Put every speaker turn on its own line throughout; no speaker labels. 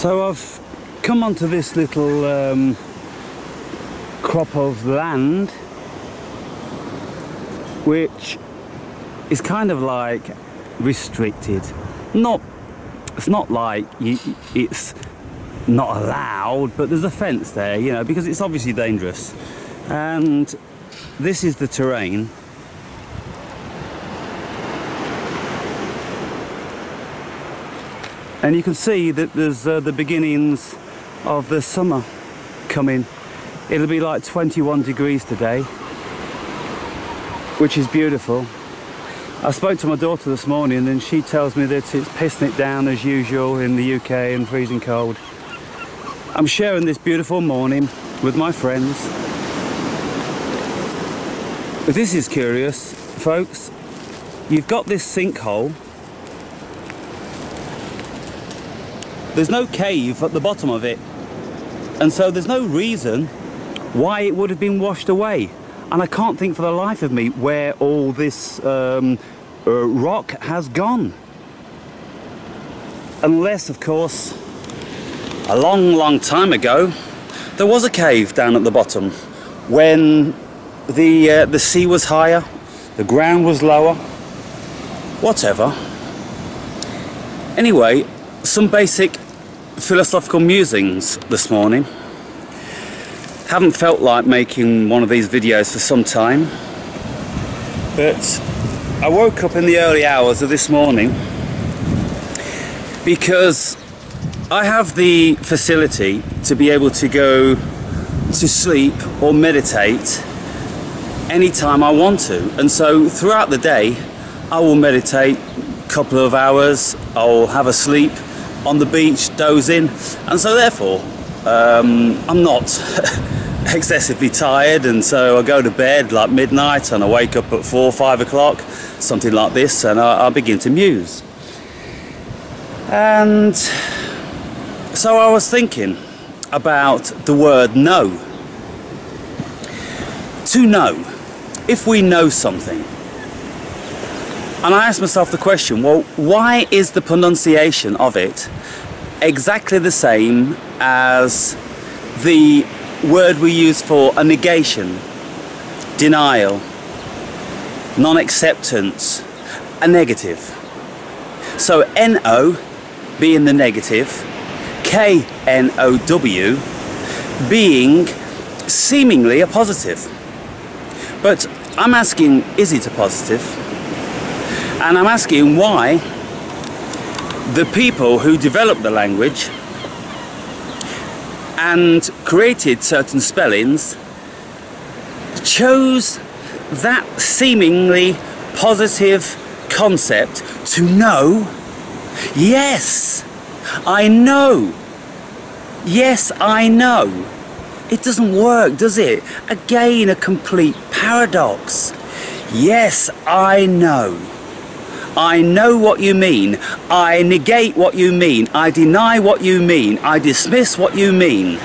So I've come onto this little crop of land, which is kind of like restricted. It's not like it's not allowed, but there's a fence there, you know, because it's obviously dangerous. And this is the terrain. And you can see that there's the beginnings of the summer coming. It'll be like 21 degrees today, which is beautiful. I spoke to my daughter this morning and she tells me that it's pissing it down as usual in the UK and freezing cold. I'm sharing this beautiful morning with my friends. But this is curious, folks. You've got this sinkhole. There's no cave at the bottom of it, and so there's no reason why it would have been washed away. And I can't think for the life of me where all this rock has gone. Unless, of course, a long time ago, there was a cave down at the bottom when the sea was higher, the ground was lower, whatever. Anyway, some basic philosophical musings this morning. Haven't felt like making one of these videos for some time, but I woke up in the early hours of this morning because I have the facility to be able to go to sleep or meditate anytime I want to, and so throughout the day I will meditate a couple of hours, I'll have a sleep on the beach, dozing, and so therefore I'm not excessively tired, and so I go to bed like midnight and I wake up at 4 or 5 o'clock, something like this, and I begin to muse. And so I was thinking about the word know. To know, if we know something. And I asked myself the question, well, why is the pronunciation of it exactly the same as the word we use for a negation, denial, non-acceptance, a negative? So N-O being the negative, K-N-O-W being seemingly a positive. But I'm asking, is it a positive? And I'm asking why the people who developed the language and created certain spellings chose that seemingly positive concept to know. Yes, I know. Yes, I know. It doesn't work, does it? Again, a complete paradox. Yes, I know. I know what you mean. I negate what you mean. I deny what you mean. I dismiss what you mean.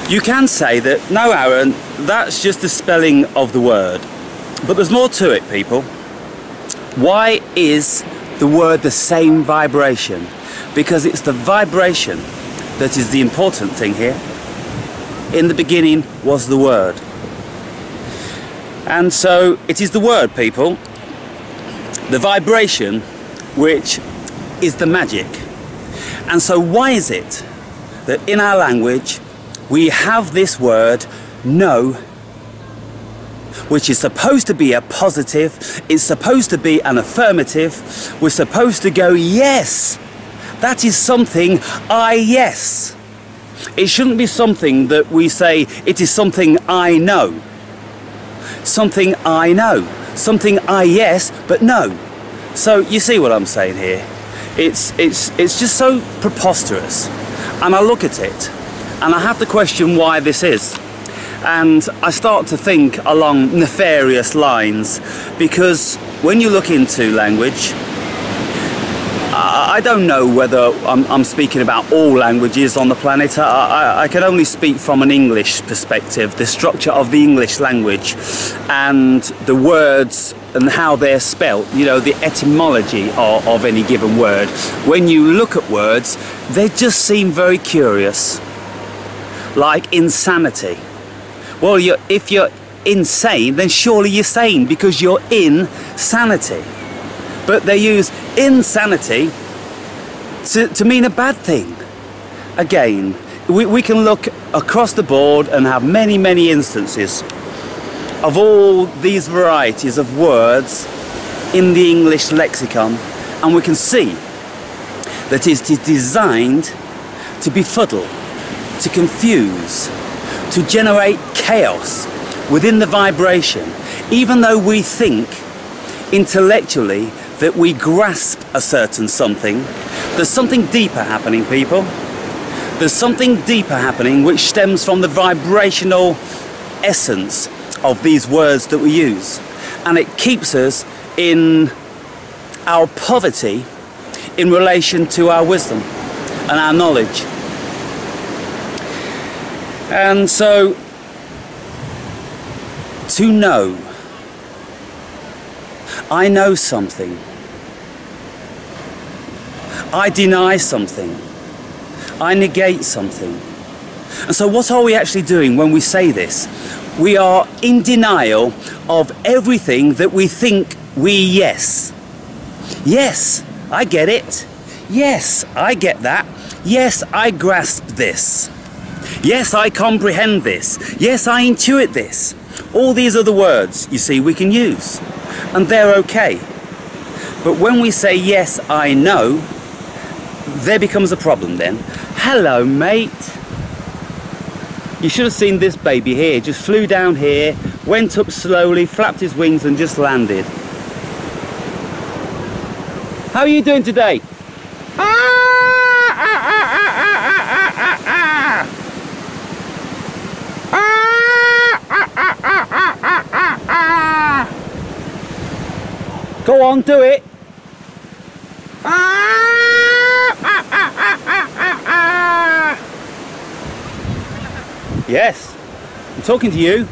You can say that, no, Aaron, that's just the spelling of the word. But there's more to it, people. Why is the word the same vibration? Because it's the vibration that is the important thing here. In the beginning was the word. And so it is the word, people. The vibration, which is the magic. And so why is it that in our language we have this word know, which is supposed to be a positive, it's supposed to be an affirmative, we're supposed to go, yes, that is something I yes. It shouldn't be something that we say, it is something I know. Something I know. Something I yes, but no. So you see what I'm saying here? It's just so preposterous. And I look at it and I have to question why this is. And I start to think along nefarious lines, because when you look into language, I don't know whether I'm speaking about all languages on the planet. I can only speak from an English perspective, the structure of the English language and the words and how they're spelt, you know, the etymology of any given word, when you look at words, they just seem very curious. Like insanity. Well, if you're insane, then surely you're sane because you're in sanity. But they use insanity to mean a bad thing. Again, we can look across the board and have many, many instances of all these varieties of words in the English lexicon, and we can see that it is designed to befuddle, to confuse, to generate chaos within the vibration, even though we think intellectually that we grasp a certain something. There's something deeper happening, people. There's something deeper happening which stems from the vibrational essence of these words that we use, and it keeps us in our poverty in relation to our wisdom and our knowledge. And so, to know, I know something, I deny something, I negate something. And so what are we actually doing when we say this? We are in denial of everything that we think we yes. Yes, I get it. Yes, I get that. Yes, I grasp this. Yes, I comprehend this. Yes, I intuit this. All these are the words, you see, we can use. And they're okay. But when we say yes, I know, there becomes a problem then. Hello, mate. You should have seen this baby here. Just flew down here, went up slowly, flapped his wings and just landed. How are you doing today? Go on, do it. Yes, I'm talking to you.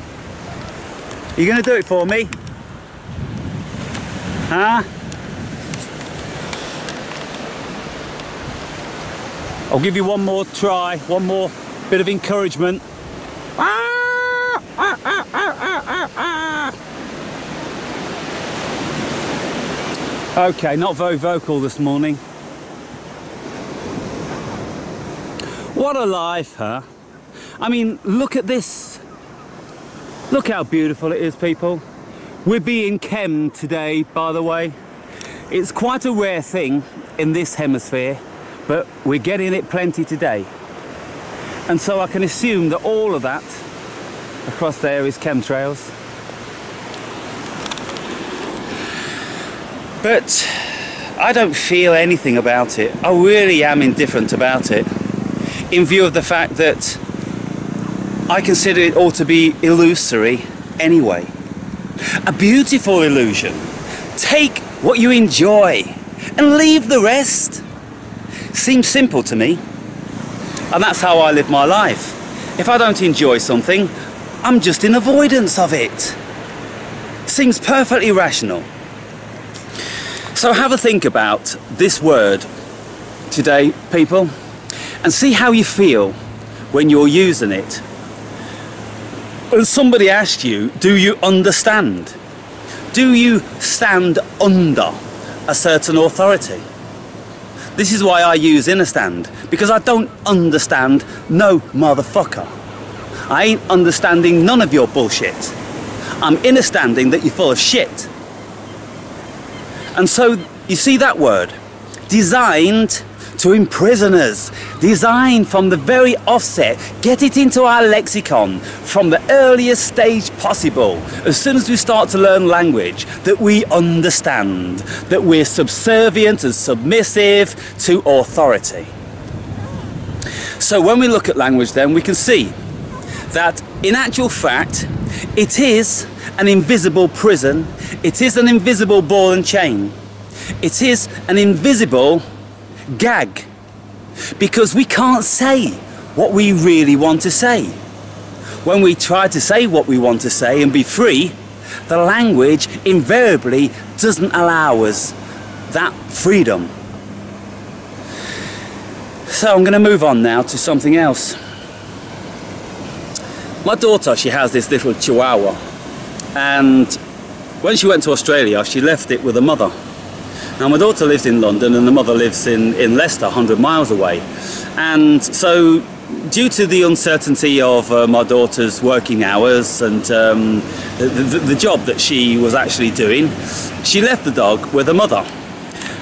Are you going to do it for me? Huh? I'll give you one more try, one more bit of encouragement. Okay, not very vocal this morning. What a life, huh? I mean, look at this. Look how beautiful it is, people. We're being chemmed today, by the way. It's quite a rare thing in this hemisphere, but we're getting it plenty today. And so I can assume that all of that across there is chemtrails. But I don't feel anything about it. I really am indifferent about it, in view of the fact that I consider it all to be illusory anyway. A beautiful illusion. Take what you enjoy and leave the rest. Seems simple to me. And that's how I live my life. If I don't enjoy something, I'm just in avoidance of it. Seems perfectly rational. So have a think about this word today, people, and see how you feel when you're using it. When somebody asked you, do you understand? Do you stand under a certain authority? This is why I use understand, because I don't understand no motherfucker. I ain't understanding none of your bullshit. I'm understanding that you're full of shit. And so, you see that word? Designed to imprison us. Designed from the very offset. Get it into our lexicon from the earliest stage possible. As soon as we start to learn language, that we understand. That we're subservient and submissive to authority. So when we look at language then, we can see that in actual fact, it is an invisible prison. It is an invisible ball and chain. It is an invisible gag, because we can't say what we really want to say. When we try to say what we want to say and be free, the language invariably doesn't allow us that freedom. So I'm going to move on now to something else. My daughter, she has this little chihuahua, and when she went to Australia, she left it with her mother. Now my daughter lives in London and the mother lives in Leicester, 100 miles away. And so due to the uncertainty of my daughter's working hours and the job that she was actually doing, she left the dog with her mother.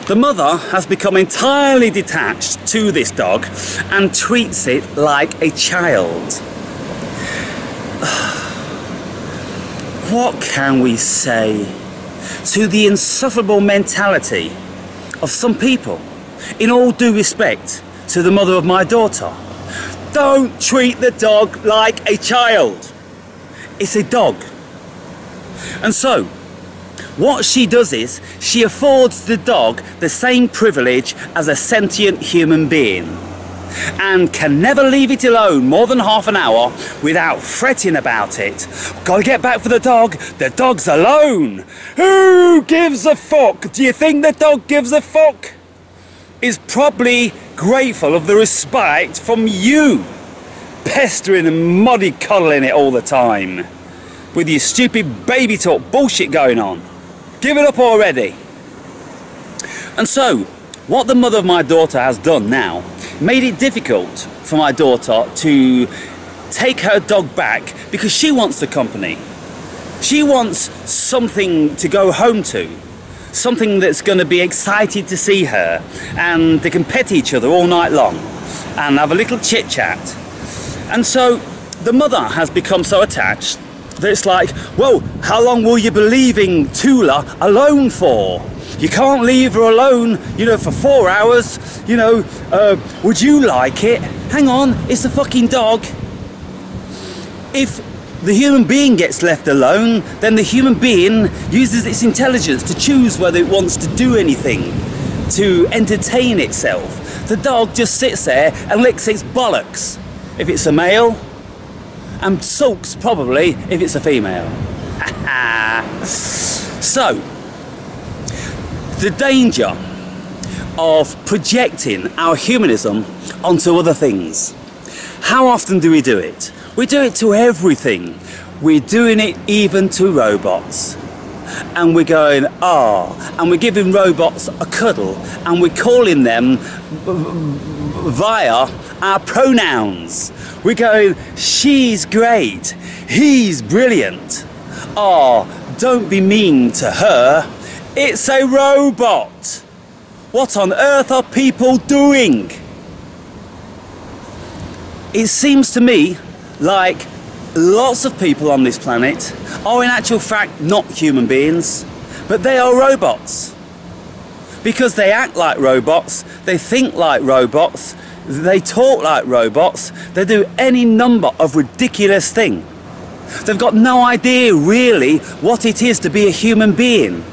The mother has become entirely detached to this dog and treats it like a child. What can we say to the insufferable mentality of some people, in all due respect to the mother of my daughter? Don't treat the dog like a child. It's a dog. And so, what she does is, she affords the dog the same privilege as a sentient human being, and can never leave it alone more than half an hour without fretting about it. Gotta get back for the dog's alone. Who gives a fuck? Do you think the dog gives a fuck? Is probably grateful of the respite from you, pestering and mollycoddling it all the time, with your stupid baby talk bullshit going on. Give it up already. And so, what the mother of my daughter has done now made it difficult for my daughter to take her dog back because she wants the company. She wants something to go home to, something that's going to be excited to see her, and they can pet each other all night long and have a little chit chat. And so the mother has become so attached that it's like, well, how long will you be leaving Tula alone for? You can't leave her alone, you know, for 4 hours, you know, would you like it? Hang on, it's a fucking dog. If the human being gets left alone, then the human being uses its intelligence to choose whether it wants to do anything, to entertain itself. The dog just sits there and licks its bollocks if it's a male, and sulks probably if it's a female. So, the danger of projecting our humanism onto other things. How often do we do it? We do it to everything. We're doing it even to robots. And we're going, and we're giving robots a cuddle, and we're calling them via our pronouns. We're going, she's great, he's brilliant. Don't be mean to her. It's a robot. What on earth are people doing? It seems to me like lots of people on this planet are in actual fact not human beings, but they are robots. Because they act like robots, they think like robots, they talk like robots, they do any number of ridiculous things. They've got no idea really what it is to be a human being.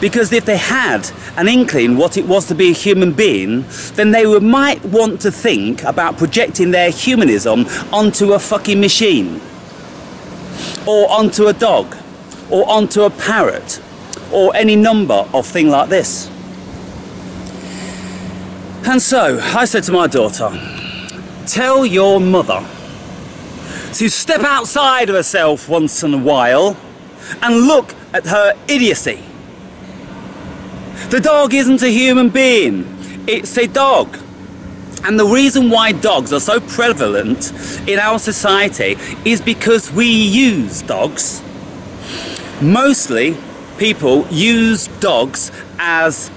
Because if they had an inkling what it was to be a human being, then they might want to think about projecting their humanism onto a fucking machine, or onto a dog, or onto a parrot, or any number of things like this. And so I said to my daughter, tell your mother to step outside of herself once in a while and look at her idiocy. The dog isn't a human being, it's a dog. And the reason why dogs are so prevalent in our society is because we use dogs. Mostly people use dogs as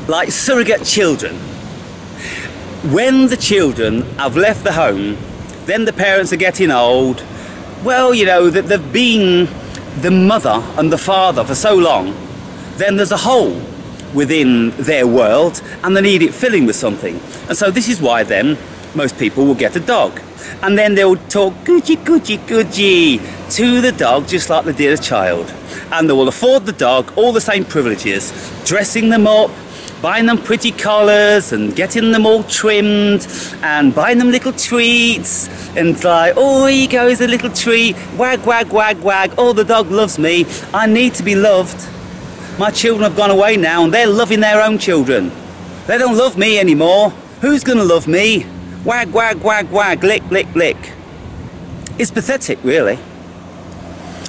like surrogate children. When the children have left the home, then the parents are getting old. Well, you know, that they've been the mother and the father for so long, then there's a hole within their world and they need it filling with something. And so this is why then most people will get a dog. And then they'll talk googie, googie, googie to the dog just like they did a child. And they will afford the dog all the same privileges, dressing them up, buying them pretty collars and getting them all trimmed and buying them little treats and like, oh, here you go, here's a little treat, wag, wag, wag, wag, oh, the dog loves me, I need to be loved. My children have gone away now and they're loving their own children. They don't love me anymore. Who's gonna love me? Wag, wag, wag, wag, lick, lick, lick. It's pathetic, really.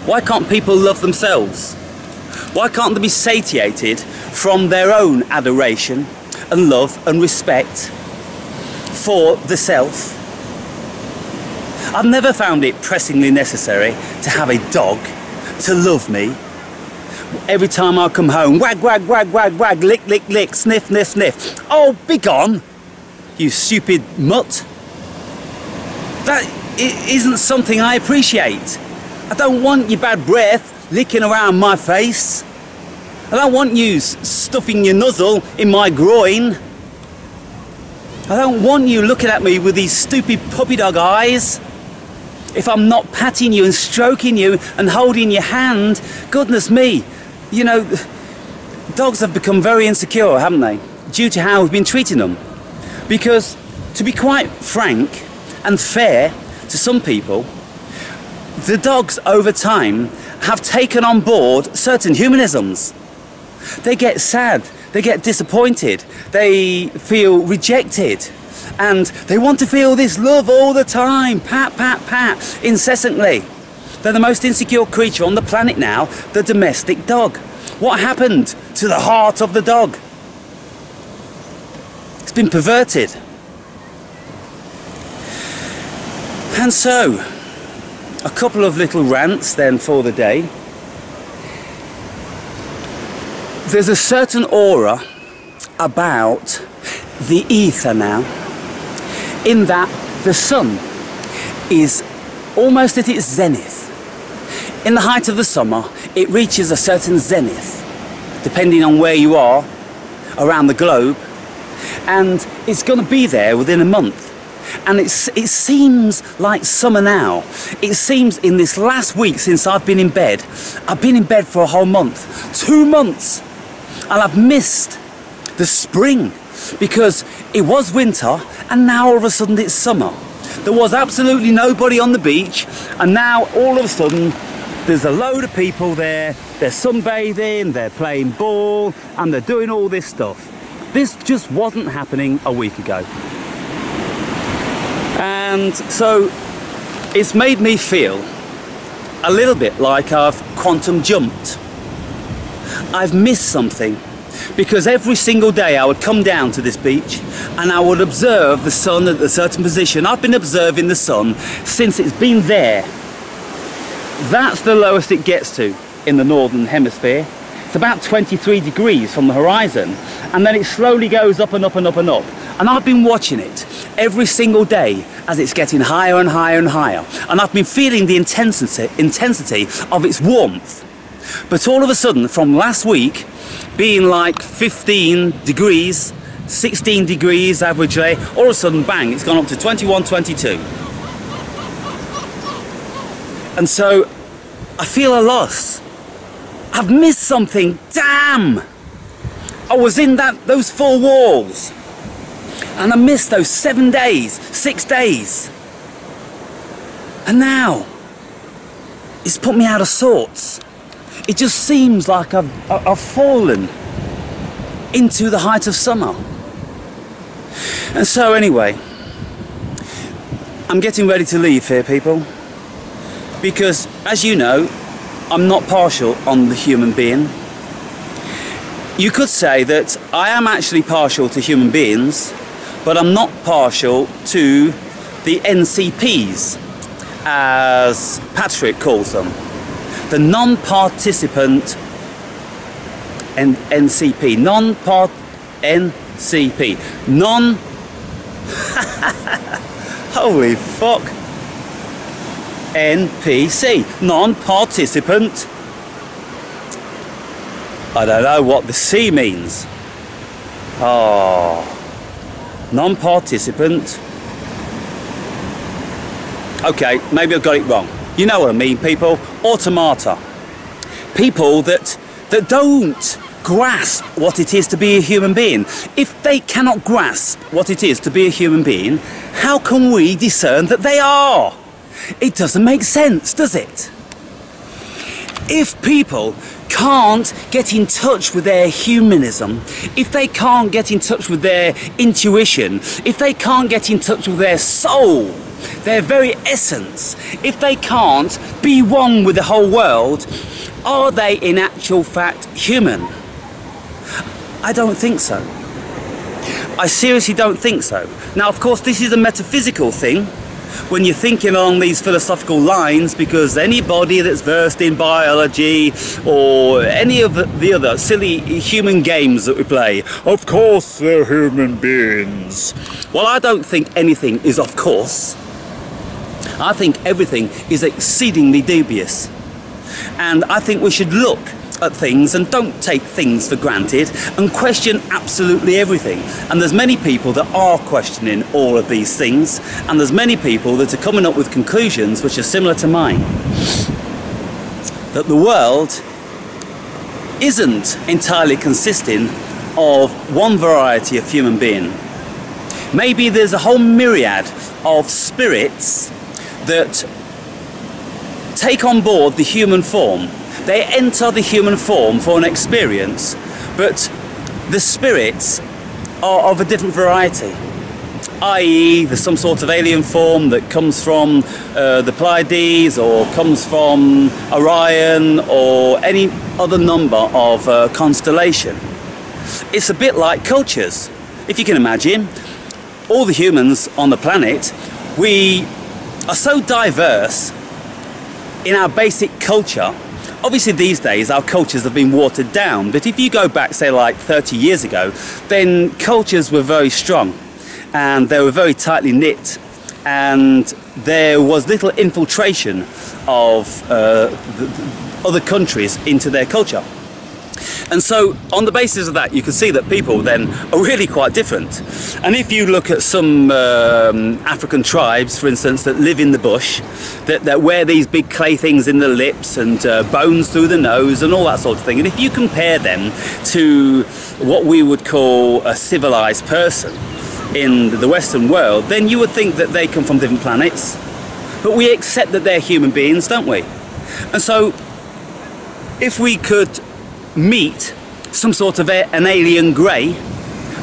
Why can't people love themselves? Why can't they be satiated from their own adoration and love and respect for the self? I've never found it pressingly necessary to have a dog to love me. Every time I come home, wag, wag, wag, wag, wag, lick, lick, lick, sniff, sniff, sniff. Oh, be gone, you stupid mutt. That isn't something I appreciate. I don't want your bad breath licking around my face. I don't want you stuffing your nuzzle in my groin. I don't want you looking at me with these stupid puppy dog eyes. If I'm not patting you and stroking you and holding your hand, goodness me, you know, dogs have become very insecure, haven't they? Due to how we've been treating them. Because, to be quite frank and fair to some people, the dogs over time have taken on board certain humanisms. They get sad, they get disappointed, they feel rejected, and they want to feel this love all the time, pat, pat, pat, incessantly. They're the most insecure creature on the planet now, the domestic dog. What happened to the heart of the dog? It's been perverted. And so, a couple of little rants then for the day. There's a certain aura about the ether now, in that the sun is almost at its zenith. In the height of the summer, it reaches a certain zenith, depending on where you are around the globe, and it's going to be there within a month. And it seems like summer now. It seems in this last week since I've been in bed, I've been in bed for a whole month, 2 months, and I've missed the spring because it was winter and now all of a sudden it's summer. There was absolutely nobody on the beach, and now all of a sudden there's a load of people there, they're sunbathing, they're playing ball, and they're doing all this stuff. This just wasn't happening a week ago. And so it's made me feel a little bit like I've quantum jumped. I've missed something, because every single day I would come down to this beach and I would observe the sun at a certain position. I've been observing the sun since it's been there. That's the lowest it gets to in the northern hemisphere. It's about 23 degrees from the horizon, and then it slowly goes up and up and up and up. And I've been watching it every single day as it's getting higher and higher and higher. And I've been feeling the intensity of its warmth. But all of a sudden, from last week, being like 15 degrees, 16 degrees averagely, all of a sudden, bang, it's gone up to 21, 22. And so I feel a loss. I've missed something, damn! I was in those 4 walls, and I missed those 7 days, 6 days. And now, it's put me out of sorts. It just seems like I've fallen into the height of summer. And so anyway, I'm getting ready to leave here, people, because as you know, I'm not partial on the human being. You could say that I am actually partial to human beings, but I'm not partial to the NCPs, as Patrick calls them. The non-participant NCP. Holy fuck. NPC. Non-participant. I don't know what the C means. Oh. Non-participant. Okay, maybe I've got it wrong. You know what I mean, people. Automata. People that don't grasp what it is to be a human being. If they cannot grasp what it is to be a human being, how can we discern that they are? It doesn't make sense, does it? If people can't get in touch with their humanism, if they can't get in touch with their intuition, if they can't get in touch with their soul, their very essence, if they can't be one with the whole world, are they in actual fact human? I don't think so. I seriously don't think so. Now, of course, this is a metaphysical thing when you're thinking along these philosophical lines, because anybody that's versed in biology or any of the other silly human games that we play, of course they're human beings. Well, I don't think anything is of course. I think everything is exceedingly dubious. And I think we should look at things and don't take things for granted and question absolutely everything. And there's many people that are questioning all of these things, and there's many people that are coming up with conclusions which are similar to mine. That the world isn't entirely consisting of one variety of human being. Maybe there's a whole myriad of spirits that take on board the human form. They enter the human form for an experience, but the spirits are of a different variety. I.e., there's some sort of alien form that comes from the Pleiades, or comes from Orion, or any other number of constellation. It's a bit like cultures. If you can imagine, all the humans on the planet, we are so diverse in our basic culture. Obviously these days our cultures have been watered down, but if you go back, say, like 30 years ago, then cultures were very strong and they were very tightly knit, and there was little infiltration of other countries into their culture. And so on the basis of that, you can see that people then are really quite different. And if you look at some African tribes, for instance, that live in the bush, that wear these big clay things in the lips and bones through the nose and all that sort of thing, and if you compare them to what we would call a civilized person in the Western world, then you would think that they come from different planets. But we accept that they're human beings, don't we? And so if we could meet some sort of an alien grey,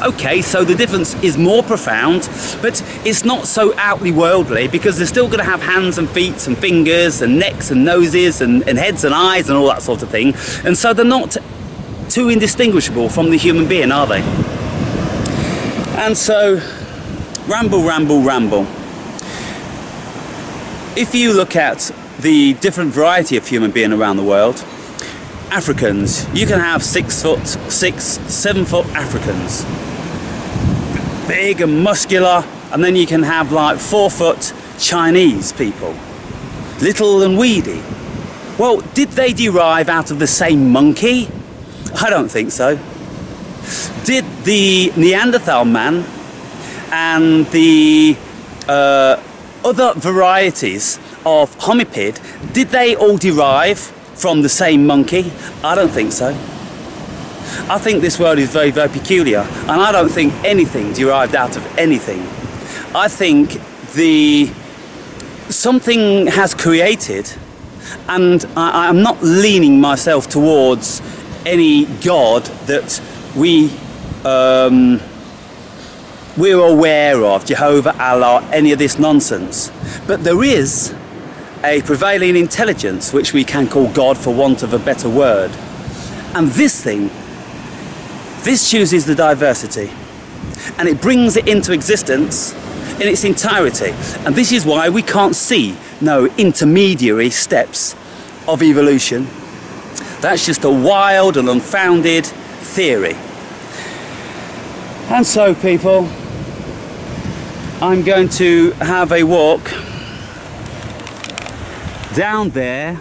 okay, so the difference is more profound, but it's not so outly worldly, because they're still going to have hands and feet and fingers and necks and noses and heads and eyes and all that sort of thing, and so they're not too indistinguishable from the human being, are they? And so, ramble, ramble, ramble. If you look at the different variety of human being around the world, Africans, you can have 6 foot, 7 foot Africans, big and muscular, and then you can have like 4 foot Chinese people, little and weedy. Well, did they derive out of the same monkey? I don't think so. Did the Neanderthal man and the other varieties of homipid, did they all derive from the same monkey? I don't think so. I think this world is very, very peculiar, and I don't think anything derived out of anything. I think something has created, and I'm not leaning myself towards any god that we're aware of, Jehovah, Allah, any of this nonsense. But there is a prevailing intelligence which we can call God, for want of a better word. And this chooses the diversity, and it brings it into existence in its entirety. And this is why we can't see no intermediary steps of evolution. That's just a wild and unfounded theory. And so, people, I'm going to have a walk down there,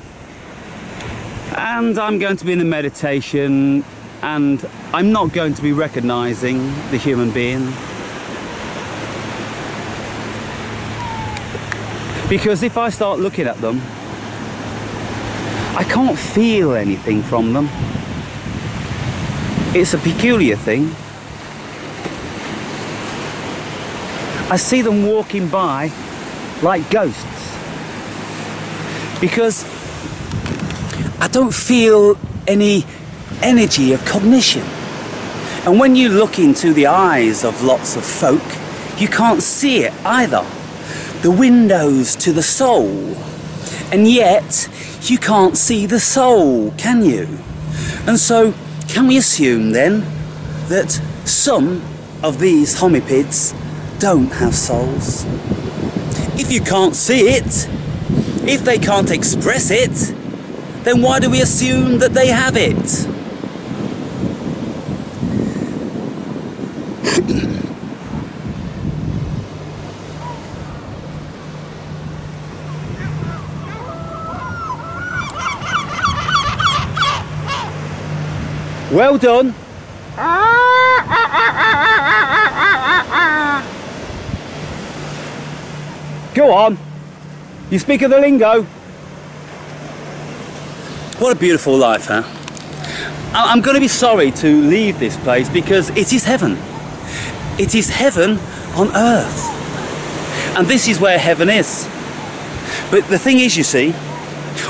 and I'm going to be in a meditation, and I'm not going to be recognizing the human being, because if I start looking at them, I can't feel anything from them. It's a peculiar thing. I see them walking by like ghosts because I don't feel any energy of cognition. And when you look into the eyes of lots of folk, you can't see it either. The windows to the soul. And yet, you can't see the soul, can you? And so, can we assume then that some of these hominids don't have souls? If you can't see it, if they can't express it, then why do we assume that they have it? Well done. Go on. You speak of the lingo. What a beautiful life, huh? I'm going to be sorry to leave this place because it is heaven. It is heaven on earth. And this is where heaven is. But the thing is, you see,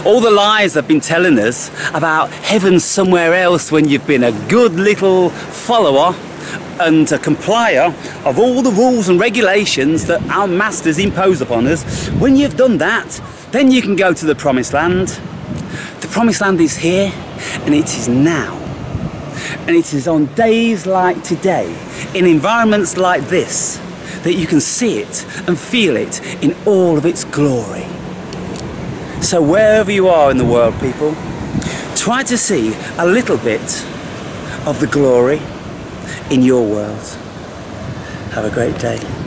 all the lies they've been telling us about heaven somewhere else when you've been a good little follower and a complier of all the rules and regulations that our masters impose upon us, when you've done that, then you can go to the promised land. The promised land is here and it is now. And it is on days like today, in environments like this, that you can see it and feel it in all of its glory. So wherever you are in the world, people, try to see a little bit of the glory in your world. Have a great day.